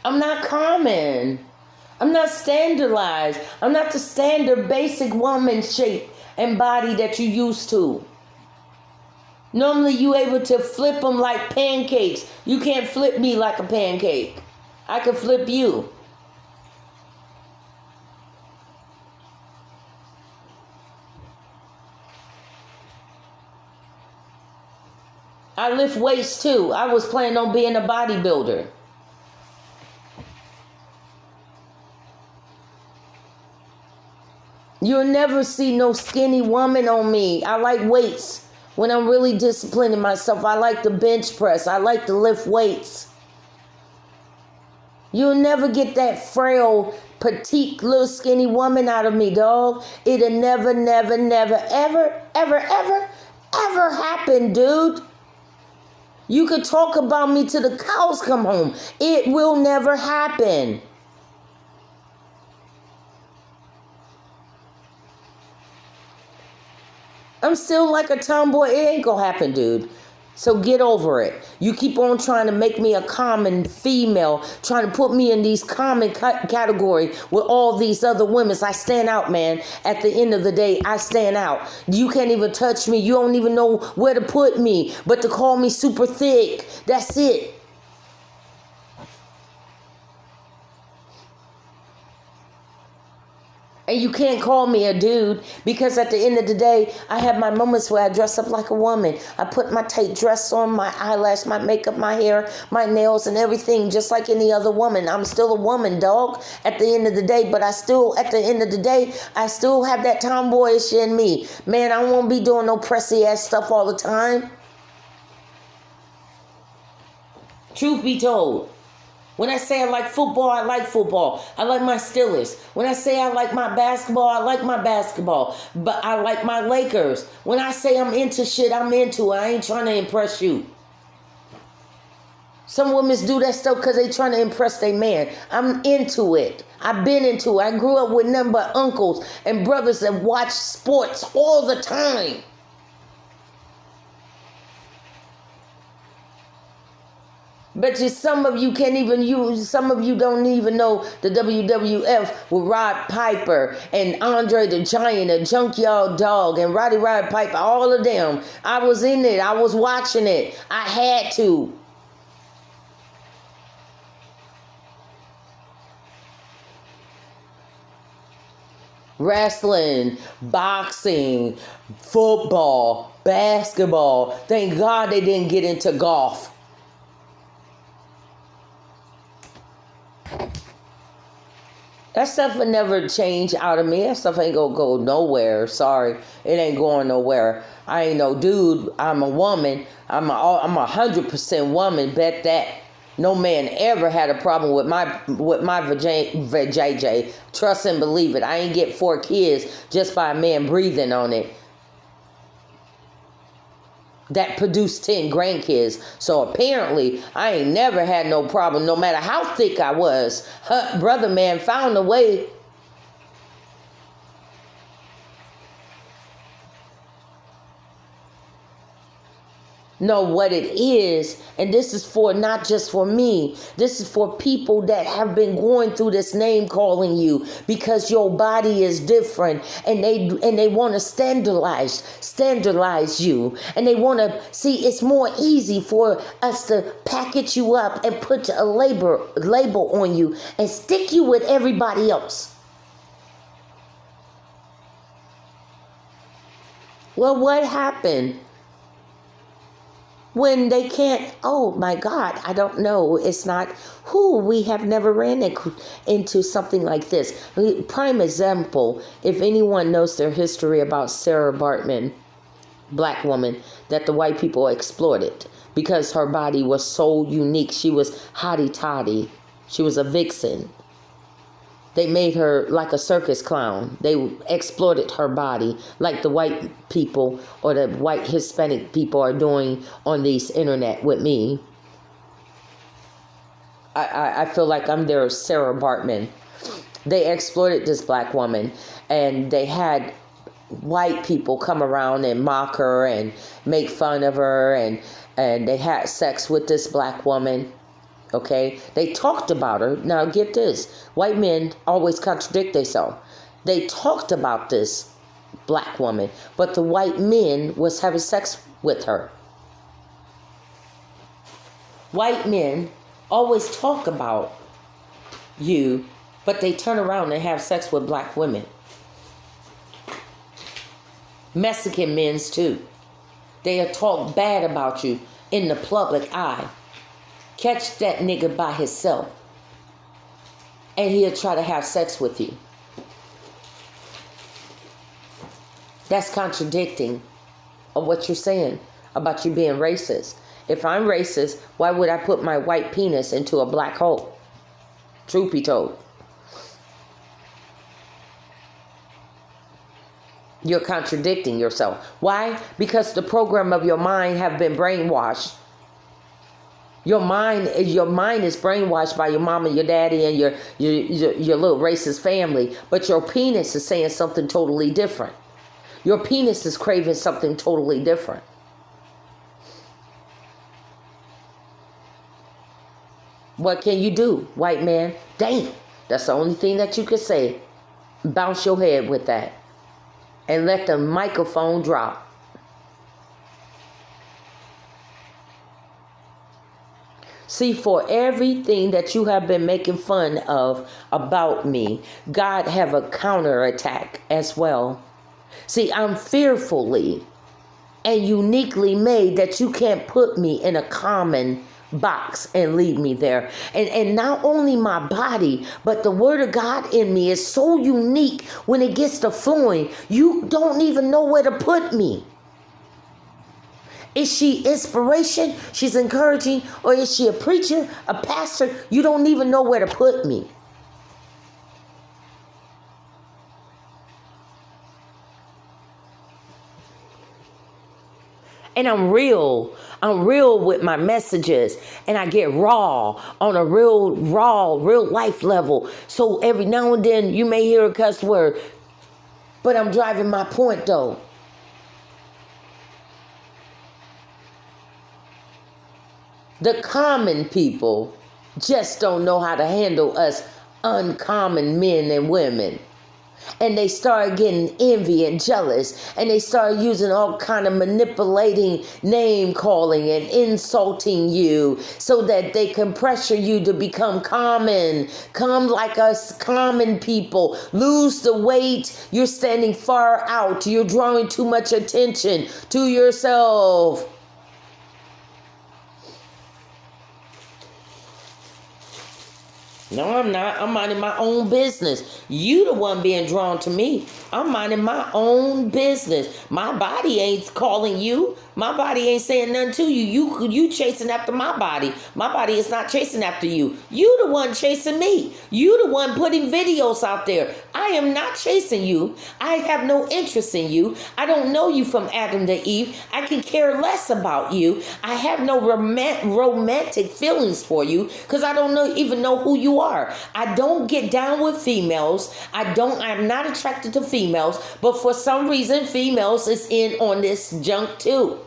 I'm not common. I'm not standardized. I'm not the standard basic woman shape and body that you used to. Normally you able to flip them like pancakes. You can't flip me like a pancake. I can flip you. I lift weights too. I was planning on being a bodybuilder. You'll never see no skinny woman on me. I like weights. When I'm really disciplining myself, I like to bench press. I like to lift weights. You'll never get that frail, petite, little skinny woman out of me, dog. It'll never, never, never, ever, ever, ever, ever happen, dude. You could talk about me till the cows come home. It will never happen. I'm still like a tomboy. It ain't gonna happen, dude. So get over it. You keep on trying to make me a common female, trying to put me in these common category with all these other women. I stand out, man. At the end of the day, I stand out. You can't even touch me. You don't even know where to put me, but to call me super thick. That's it. And you can't call me a dude, because at the end of the day, I have my moments where I dress up like a woman. I put my tight dress on, my eyelash, my makeup, my hair, my nails, and everything, just like any other woman. I'm still a woman, dog, at the end of the day. But at the end of the day, I still have that tomboyish in me. Man, I won't be doing no pressy ass stuff all the time. Truth be told. When I say I like football, I like football. I like my Steelers. When I say I like my basketball, I like my basketball. But I like my Lakers. When I say I'm into shit, I'm into it. I ain't trying to impress you. Some women do that stuff because they trying to impress their man. I'm into it. I've been into it. I grew up with nothing but uncles and brothers that watch sports all the time. Bet you some of you can't even use, some of you don't even know the WWF with Rod Piper and Andre the Giant, a Junkyard Dog, and Roddy Piper, all of them. I was in it. I was watching it. I had to. Wrestling, boxing, football, basketball. Thank God they didn't get into golf. That stuff will never change out of me. That stuff ain't gonna go nowhere. Sorry, it ain't going nowhere. I ain't no dude. I'm a woman. I'm 100% woman. Bet that. No man ever had a problem with my vajayjay. Trust and believe it. I ain't get 4 kids just by a man breathing on it. That produced 10 grandkids. So apparently, I ain't never had no problem, no matter how thick I was. Brother man found a way. Know what it is, and this is for not just for me. This is for people that have been going through this name calling you because your body is different, and they want to standardize you, and they want to see it's more easy for us to package you up and put a label on you and stick you with everybody else. Well, what happened? When they can't, oh my God, I don't know. It's not we have never ran into something like this. Prime example, if anyone knows their history about Sarah Baartman, black woman, that the white people exploited because her body was so unique. She was hotty-toddy. She was a vixen. They made her like a circus clown. They exploited her body like the white people or the white Hispanic people are doing on these internet with me. I feel like I'm their Sarah Bartman. They exploited this black woman, and they had white people come around and mock her and make fun of her, and they had sex with this black woman. Okay, they talked about her. Now get this, white men always contradict themselves. They talked about this black woman, but the white men was having sex with her. White men always talk about you, but they turn around and have sex with black women. Mexican men's too. They'll talk bad about you in the public eye. Catch that nigga by himself, and he'll try to have sex with you. That's contradicting of what you're saying about you being racist. If I'm racist, why would I put my white penis into a black hole? Truth be told. You're contradicting yourself. Why? Because the program of your mind have been brainwashed. Your mind is brainwashed by your mama, your daddy, and your little racist family. But your penis is saying something totally different. Your penis is craving something totally different. What can you do, white man? Damn, that's the only thing that you can say. Bounce your head with that and let the microphone drop. See, for everything that you have been making fun of about me, God have a counterattack as well. See, I'm fearfully and uniquely made that you can't put me in a common box and leave me there. And not only my body, but the word of God in me is so unique when it gets to flowing, you don't even know where to put me. Is she inspiration? She's encouraging? Or is she a preacher, a pastor? You don't even know where to put me. And I'm real with my messages, and I get raw on a real life level. So every now and then you may hear a cuss word, but I'm driving my point though. The common people just don't know how to handle us uncommon men and women. And they start getting envy and jealous, and they start using all kind of manipulating, name calling and insulting you so that they can pressure you to become common. Come like us common people. Lose the weight. You're standing far out. You're drawing too much attention to yourself. No, I'm not. I'm minding my own business. You the one being drawn to me. I'm minding my own business. My body ain't calling you. My body ain't saying nothing to you. You chasing after my body. My body is not chasing after you. You the one chasing me. You the one putting videos out there. I am not chasing you. I have no interest in you. I don't know you from Adam to Eve. I can care less about you. I have no romantic feelings for you because I don't even know who you are. I don't get down with females. I'm not attracted to females, but for some reason females is in on this junk too.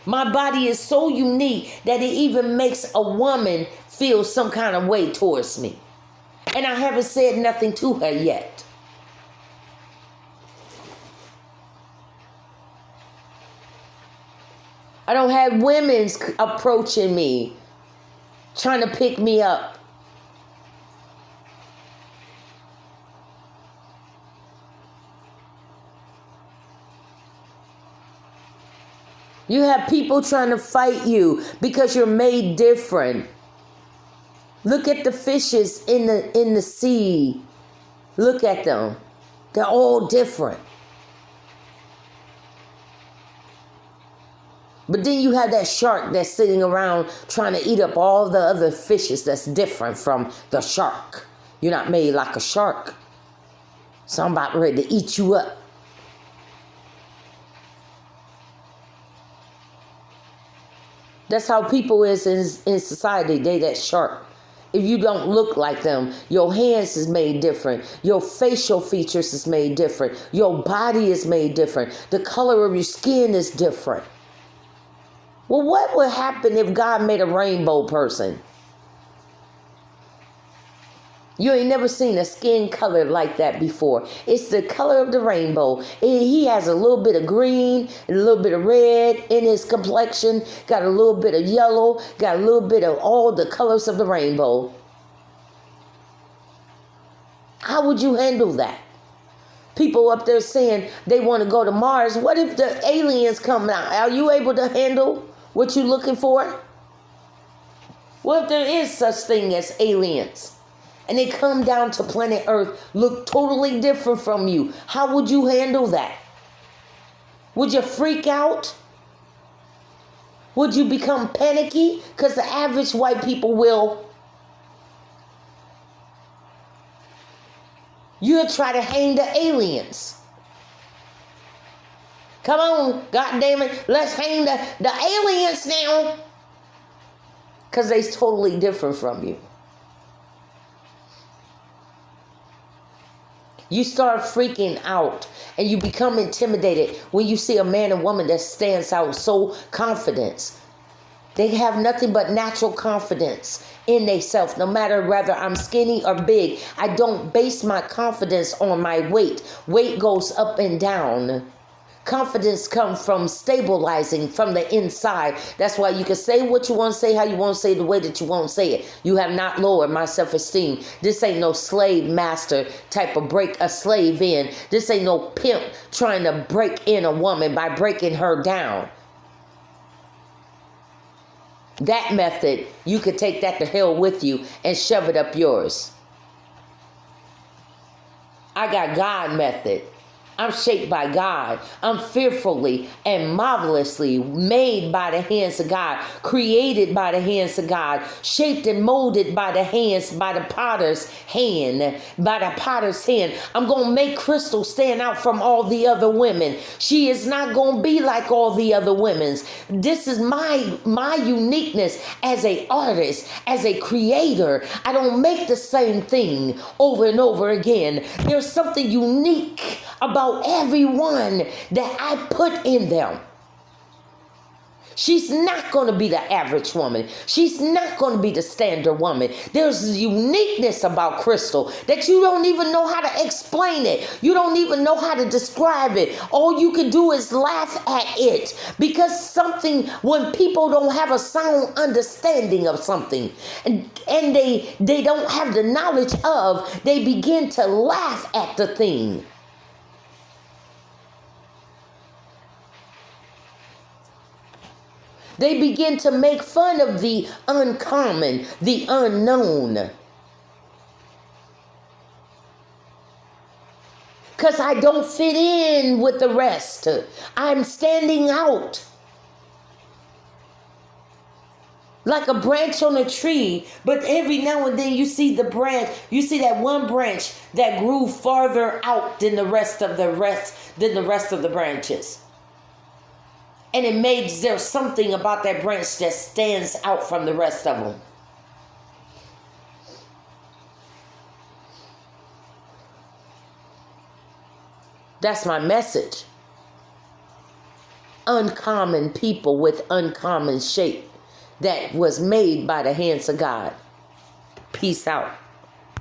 My body is so unique that it even makes a woman feel some kind of way towards me. And I haven't said nothing to her yet. I don't have women approaching me, trying to pick me up. You have people trying to fight you because you're made different. Look at the fishes in the sea. Look at them. They're all different. But then you have that shark that's sitting around trying to eat up all the other fishes that's different from the shark. You're not made like a shark. So I'm about ready to eat you up. That's how people is in society. They that sharp. If you don't look like them, your hands is made different. Your facial features is made different. Your body is made different. The color of your skin is different. Well, what would happen if God made a rainbow person? You ain't never seen a skin color like that before. It's the color of the rainbow. He has a little bit of green and a little bit of red in his complexion. Got a little bit of yellow. Got a little bit of all the colors of the rainbow. How would you handle that? People up there saying they want to go to Mars. What if the aliens come out? Are you able to handle what you're looking for? What if there is such thing as aliens? And they come down to planet Earth, look totally different from you. How would you handle that? Would you freak out? Would you become panicky? Because the average white people will. You'll try to hang the aliens. Come on, God damn it. Let's hang the aliens now. Because they're totally different from you. You start freaking out and you become intimidated when you see a man and woman that stands out so confident. They have nothing but natural confidence in themselves. No matter whether I'm skinny or big, I don't base my confidence on my weight. Weight goes up and down. Confidence comes from stabilizing from the inside. That's why you can say what you want to say, how you want to say, the way that you want to say it. You have not lowered my self-esteem. This ain't no slave master type of break a slave in. This ain't no pimp trying to break in a woman by breaking her down. That method, you could take that to hell with you and shove it up yours. I got God method. I'm shaped by God. I'm fearfully and marvelously made by the hands of God, created by the hands of God, shaped and molded by the hands, by the potter's hand, by the potter's hand. I'm going to make Crystal stand out from all the other women. She is not going to be like all the other women's. This is my uniqueness as an artist, as a creator. I don't make the same thing over and over again. There's something unique about everyone that I put in them. She's not going to be the average woman. She's not going to be the standard woman. There's a uniqueness about Crystal that you don't even know how to explain it. You don't even know how to describe it. All you can do is laugh at it, because something, when people don't have a sound understanding of something and they don't have the knowledge of, they begin to laugh at the thing. They begin to make fun of the uncommon, the unknown. Because I don't fit in with the rest. I'm standing out. Like a branch on a tree, but every now and then you see the branch, you see that one branch that grew farther out than the rest of the branches. And it made there's something about that branch that stands out from the rest of them. That's my message. Uncommon people with uncommon shape that was made by the hands of God. Peace out.